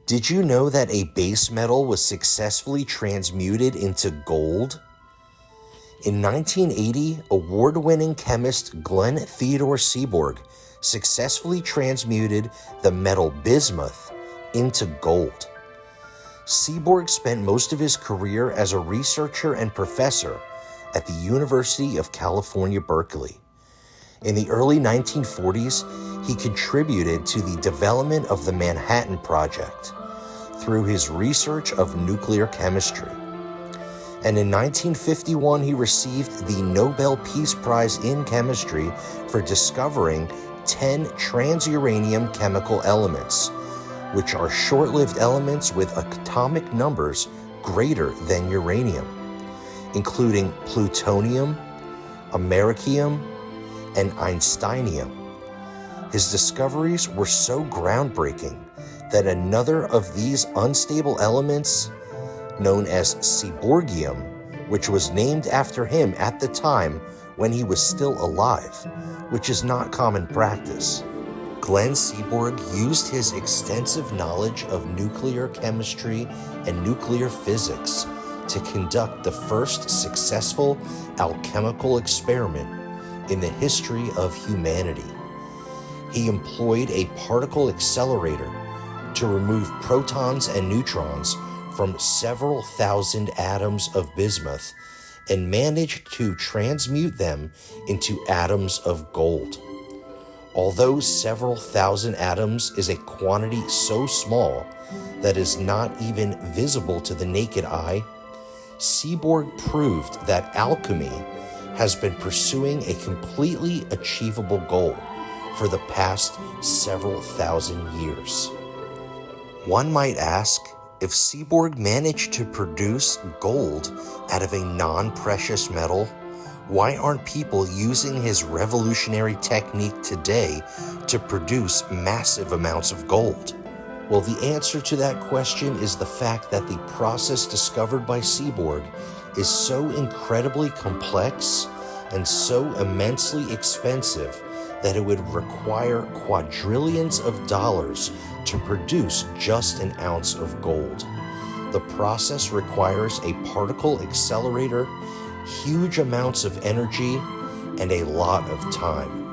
Did you know that a base metal was successfully transmuted into gold? In 1980, award-winning chemist Glenn Theodore Seaborg successfully transmuted the metal bismuth into gold. Seaborg spent most of his career as a researcher and professor at the University of California, Berkeley. In the early 1940s, he contributed to the development of the Manhattan Project through his research of nuclear chemistry. And in 1951, he received the Nobel Peace Prize in Chemistry for discovering 10 transuranium chemical elements, which are short-lived elements with atomic numbers greater than uranium, including plutonium, americium, and einsteinium. His discoveries were so groundbreaking that another of these unstable elements, known as seaborgium, which was named after him at the time when he was still alive, which is not common practice. Glenn Seaborg used his extensive knowledge of nuclear chemistry and nuclear physics to conduct the first successful alchemical experiment in the history of humanity. He employed a particle accelerator to remove protons and neutrons from several thousand atoms of bismuth and managed to transmute them into atoms of gold. Although several thousand atoms is a quantity so small that is not even visible to the naked eye, Seaborg proved that alchemy has been pursuing a completely achievable goal for the past several thousand years. One might ask, if Seaborg managed to produce gold out of a non-precious metal, why aren't people using his revolutionary technique today to produce massive amounts of gold? Well, the answer to that question is the fact that the process discovered by Seaborg is so incredibly complex and so immensely expensive that it would require quadrillions of dollars to produce just an ounce of gold. The process requires a particle accelerator, huge amounts of energy, and a lot of time.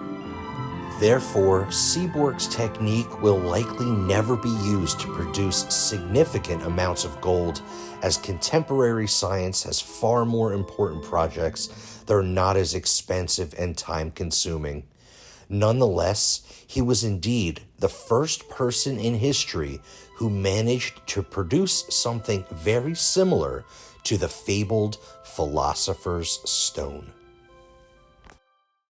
Therefore, Seaborg's technique will likely never be used to produce significant amounts of gold, as contemporary science has far more important projects that are not as expensive and time-consuming. Nonetheless, he was indeed the first person in history who managed to produce something very similar to the fabled Philosopher's Stone.